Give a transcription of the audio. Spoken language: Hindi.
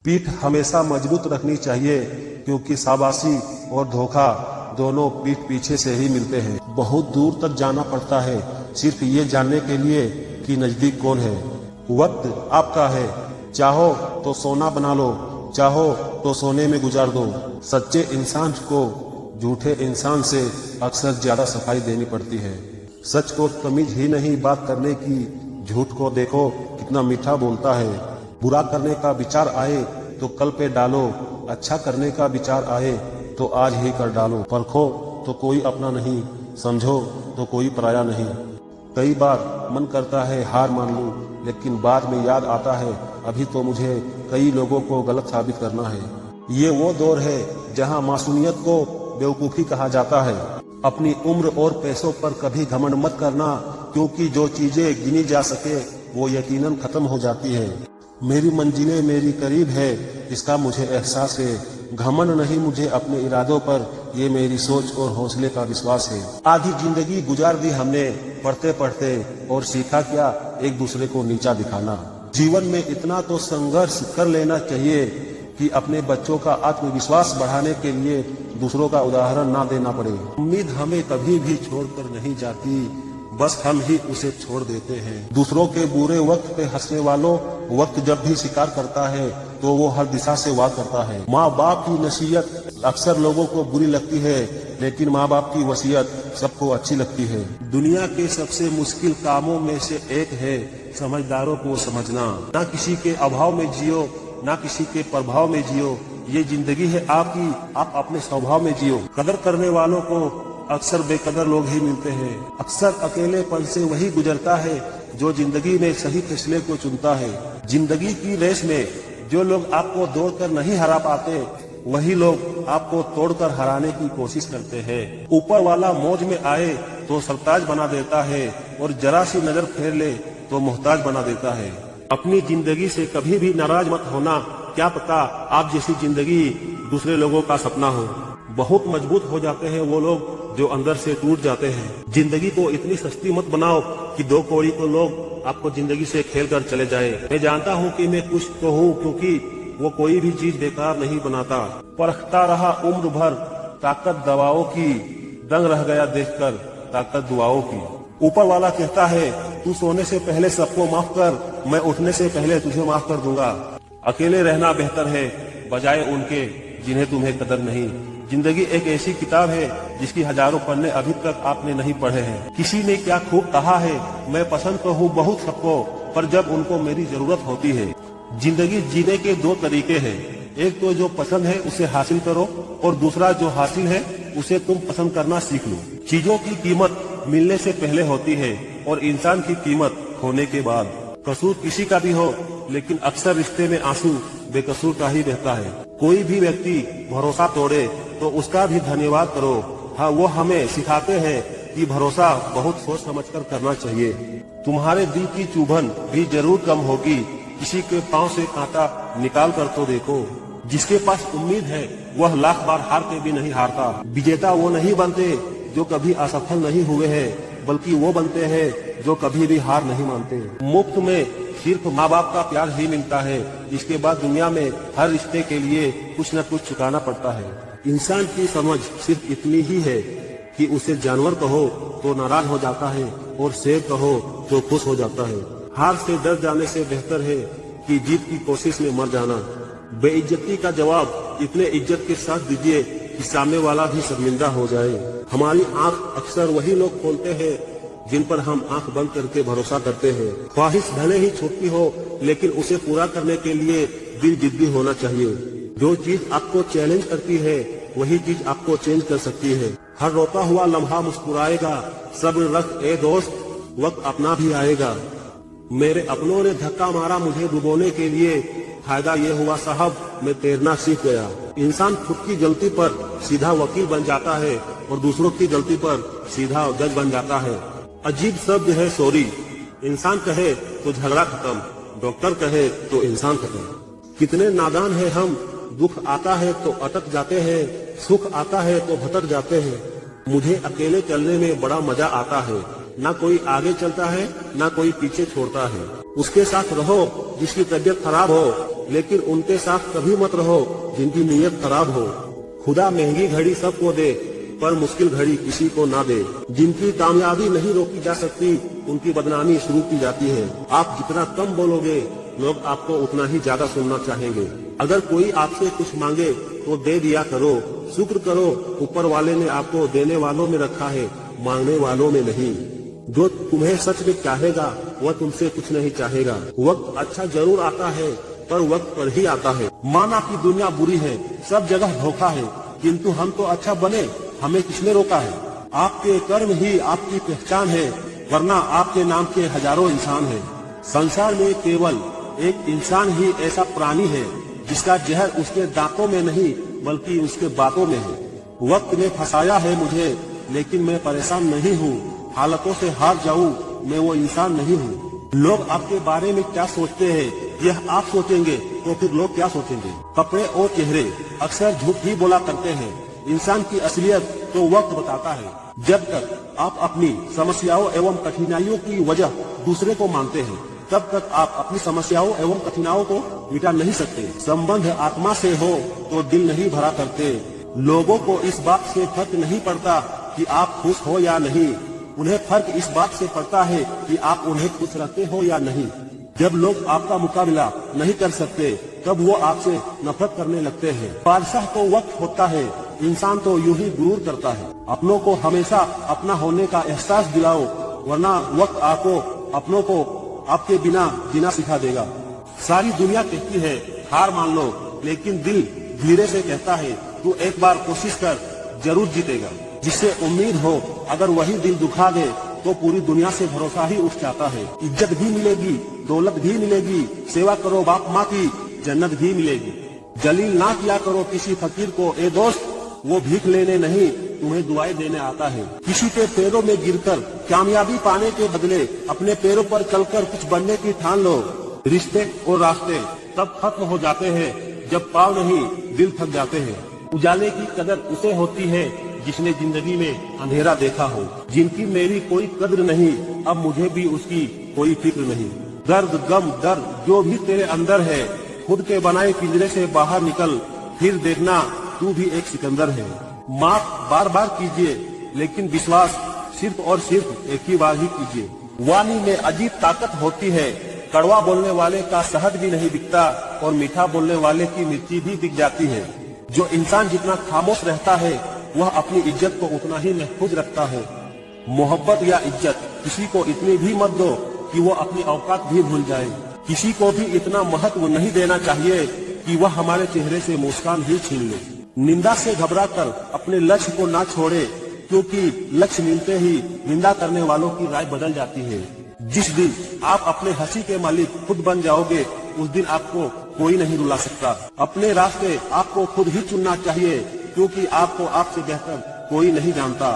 पीठ हमेशा मजबूत रखनी चाहिए, क्योंकि शाबाशी और धोखा दोनों पीठ पीछे से ही मिलते हैं। बहुत दूर तक जाना पड़ता है सिर्फ ये जानने के लिए कि नजदीक कौन है। वक्त आपका है, चाहो तो सोना बना लो, चाहो तो सोने में गुजार दो। सच्चे इंसान को झूठे इंसान से अक्सर ज्यादा सफाई देनी पड़ती है। सच को तमीज ही नहीं बात करने की, झूठ को देखो कितना मीठा बोलता है। बुरा करने का विचार आए तो कल पे डालो, अच्छा करने का विचार आए तो आज ही कर डालो। परखो तो कोई अपना नहीं, समझो तो कोई पराया नहीं। कई बार मन करता है हार मान लूं, लेकिन बाद में याद आता है अभी तो मुझे कई लोगों को गलत साबित करना है। ये वो दौर है जहां मासूमियत को बेवकूफ़ी कहा जाता है। अपनी उम्र और पैसों पर कभी घमंड मत करना, क्योंकि जो चीजें गिनी जा सके वो यकीनन खत्म हो जाती है। मेरी मंजिलें मेरी करीब है, इसका मुझे एहसास है। घमंड नहीं मुझे अपने इरादों पर, ये मेरी सोच और हौसले का विश्वास है। आधी जिंदगी गुजार दी हमने पढ़ते पढ़ते, और सीखा क्या, एक दूसरे को नीचा दिखाना। जीवन में इतना तो संघर्ष कर लेना चाहिए कि अपने बच्चों का आत्मविश्वास बढ़ाने के लिए दूसरों का उदाहरण ना देना पड़े। उम्मीद हमें कभी भी छोड़कर नहीं जाती, बस हम ही उसे छोड़ देते हैं। दूसरों के बुरे वक्त पे हंसने वालों, वक्त जब भी शिकार करता है तो वो हर दिशा से वार करता है। माँ बाप की नसीहत अक्सर लोगों को बुरी लगती है, लेकिन माँ बाप की वसीयत सबको अच्छी लगती है। दुनिया के सबसे मुश्किल कामों में से एक है समझदारों को समझना। ना किसी के अभाव में जियो, ना किसी के प्रभाव में जियो। ये जिंदगी है आपकी, आप अपने स्वभाव में जियो। कदर करने वालों को अक्सर बेकदर लोग ही मिलते हैं। अक्सर अकेलेपन से वही गुजरता है जो जिंदगी में सही फैसले को चुनता है। जिंदगी की रेस में जो लोग आपको दौड़कर नहीं हरा पाते, वही लोग आपको तोड़कर हराने की कोशिश करते हैं। ऊपर वाला मौज में आए तो सरताज बना देता है, और जरा सी नजर फेर ले तो मोहताज बना देता है। अपनी जिंदगी से कभी भी नाराज मत होना, क्या पता आप जैसी जिंदगी दूसरे लोगों का सपना हो। बहुत मजबूत हो जाते हैं वो लोग जो अंदर से टूट जाते हैं। जिंदगी को इतनी सस्ती मत बनाओ कि 2 कौड़ी को लोग आपको जिंदगी से खेल कर चले जाए। मैं जानता हूँ कि मैं कुछ तो हूँ, क्योंकि वो कोई भी चीज बेकार नहीं बनाता। परखता रहा उम्र भर ताकत दवाओं की, दंग रह गया देखकर ताकत दुआओं की। ऊपर वाला कहता है तू सोने से पहले सबको माफ कर, मैं उठने से पहले तुझे माफ कर दूंगा। अकेले रहना बेहतर है बजाय उनके जिन्हें तुम्हें कदर नहीं। जिंदगी एक ऐसी किताब है जिसकी हजारों पन्ने अभी तक आपने नहीं पढ़े हैं। किसी ने क्या खूब कहा है, मैं पसंद तो हूँ बहुत सबको, पर जब उनको मेरी जरूरत होती है। जिंदगी जीने के 2 तरीके हैं, एक तो जो पसंद है उसे हासिल करो, और दूसरा जो हासिल है उसे तुम पसंद करना सीख लो। चीजों की कीमत मिलने से पहले होती है, और इंसान की कीमत होने के बाद। कसूर किसी का भी हो, लेकिन अक्सर रिश्ते में आंसू बेकसूर का ही बहता है। कोई भी व्यक्ति भरोसा तोड़े तो उसका भी धन्यवाद करो। हाँ, वो हमें सिखाते हैं कि भरोसा बहुत सोच समझकर करना चाहिए। तुम्हारे दिल की चुभन भी जरूर कम होगी, किसी के पांव से कांटा निकाल कर तो देखो। जिसके पास उम्मीद है वह लाख बार हार के भी नहीं हारता। विजेता वो नहीं बनते जो कभी असफल नहीं हुए हैं, बल्कि वो बनते हैं जो कभी भी हार नहीं मानते। मुफ्त में सिर्फ माँ बाप का प्यार ही मिलता है, इसके बाद दुनिया में हर रिश्ते के लिए कुछ न कुछ चुकाना पड़ता है। इंसान की समझ सिर्फ इतनी ही है कि उसे जानवर कहो तो नाराज हो जाता है, और शेर कहो तो खुश हो जाता है। हार से डर जाने से बेहतर है कि जीत की कोशिश में मर जाना। बेइज्जती का जवाब इतने इज्जत के साथ दीजिए कि सामने वाला भी शर्मिंदा हो जाए। हमारी आंख अक्सर वही लोग खोलते हैं जिन पर हम आंख बंद करके भरोसा करते हैं। ख्वाहिश भले ही छोटी हो, लेकिन उसे पूरा करने के लिए दिल जिद्दी होना चाहिए। जो चीज आपको चैलेंज करती है वही चीज आपको चेंज कर सकती है। हर रोता हुआ लम्हा मुस्कुराएगा, सब्र रख ए दोस्त, वक्त अपना भी आएगा। मेरे अपनों ने धक्का मारा मुझे डुबोने के लिए, फायदा ये हुआ साहब मैं तैरना सीख गया। इंसान खुद की गलती पर सीधा वकील बन जाता है, और दूसरों की गलती पर सीधा जज बन जाता है। अजीब शब्द है सॉरी, इंसान कहे तो झगड़ा खत्म, डॉक्टर कहे तो इंसान खत्म। कितने नादान है हम, दुख आता है तो अटक जाते हैं, सुख आता है तो भटक जाते हैं। मुझे अकेले चलने में बड़ा मजा आता है, ना कोई आगे चलता है ना कोई पीछे छोड़ता है। उसके साथ रहो जिसकी तबीयत खराब हो, लेकिन उनके साथ कभी मत रहो जिनकी नीयत खराब हो। खुदा महंगी घड़ी सबको दे, पर मुश्किल घड़ी किसी को ना दे। जिनकी कामयाबी नहीं रोकी जा सकती, उनकी बदनामी शुरू की जाती है। आप जितना कम बोलोगे, लोग आपको उतना ही ज्यादा सुनना चाहेंगे। अगर कोई आपसे कुछ मांगे तो दे दिया करो। शुक्र करो, ऊपर वाले ने आपको देने वालों में रखा है, मांगने वालों में नहीं। जो तुम्हें सच में चाहेगा वह तुमसे कुछ नहीं चाहेगा। वक्त अच्छा जरूर आता है, पर वक्त पर ही आता है। माना कि दुनिया बुरी है, सब जगह धोखा है, किंतु हम तो अच्छा बने, हमें किसने रोका है? आपके कर्म ही आपकी पहचान है, वरना आपके नाम के हजारों इंसान हैं। संसार में केवल एक इंसान ही ऐसा प्राणी है जिसका जहर उसके दांतों में नहीं बल्कि उसके बातों में है। वक्त ने फंसाया है मुझे, लेकिन मैं परेशान नहीं हूँ। हालतों से हार जाऊं, मैं वो इंसान नहीं हूँ। लोग आपके बारे में क्या सोचते हैं, यह आप सोचेंगे तो फिर लोग क्या सोचेंगे? कपड़े और चेहरे अक्सर झूठ ही बोला करते हैं। इंसान की असलियत तो वक्त बताता है। जब तक आप अपनी समस्याओं एवं कठिनाइयों की वजह दूसरे को मानते हैं, तब तक आप अपनी समस्याओं एवं कठिनाइयों को मिटा नहीं सकते। संबंध आत्मा से हो तो दिल नहीं भरा करते। लोगों को इस बात से फर्क नहीं पड़ता कि आप खुश हो या नहीं, उन्हें फर्क इस बात से पड़ता है कि आप उन्हें खुश रखते हो या नहीं। जब लोग आपका मुकाबला नहीं कर सकते, तब वो आपसे नफरत करने लगते हैं। बादशाह को वक्त होता है, इंसान तो यूं ही गुरूर करता है। अपनों को हमेशा अपना होने का एहसास दिलाओ, वरना वक्त आपको अपनों को आपके बिना जीना सिखा देगा। सारी दुनिया कहती है हार मान लो, लेकिन दिल धीरे से कहता है तू एक बार कोशिश कर, जरूर जीतेगा। जिससे उम्मीद हो, अगर वही दिल दुखा दे तो पूरी दुनिया से भरोसा ही उठ जाता है। इज्जत भी मिलेगी, दौलत भी मिलेगी, सेवा करो बाप माँ की, जन्नत भी मिलेगी। जलील ना किया करो किसी फकीर को, ए दोस्त वो भीख लेने नहीं तुम्हें दुआएं देने आता है। किसी के पैरों में गिरकर कामयाबी पाने के बदले अपने पैरों पर चलकर कुछ बनने की ठान लो। रिश्ते और रास्ते तब खत्म हो जाते हैं जब पाँव नहीं दिल थक जाते हैं। उजाले की कदर उसे होती है जिसने जिंदगी में अंधेरा देखा हो। जिनकी मेरी कोई कद्र नहीं, अब मुझे भी उसकी कोई फिक्र नहीं। दर्द गम डर जो भी तेरे अंदर है, खुद के बनाए पिंजरे से बाहर निकल, फिर देखना तू भी एक सिकंदर है। माफ बार बार कीजिए, लेकिन विश्वास सिर्फ और सिर्फ एक ही बार ही कीजिए। वाणी में अजीब ताकत होती है, कड़वा बोलने वाले का शहद भी नहीं बिकता और मीठा बोलने वाले की मिर्ची भी बिक जाती है। जो इंसान जितना खामोश रहता है, वह अपनी इज्जत को उतना ही महफूज रखता है। मोहब्बत या इज्जत किसी को इतनी भी मत दो कि वो अपनी औकात भी भूल जाए। किसी को भी इतना महत्व नहीं देना चाहिए कि वह हमारे चेहरे से मुस्कान ही छीन ले। निंदा से घबराकर अपने लक्ष्य को ना छोड़े, क्योंकि लक्ष्य मिलते ही निंदा करने वालों की राय बदल जाती है। जिस दिन आप अपने हंसी के मालिक खुद बन जाओगे, उस दिन आपको कोई नहीं रुला सकता। अपने रास्ते आपको खुद ही चुनना चाहिए, क्योंकि आपको आपसे बेहतर कोई नहीं जानता।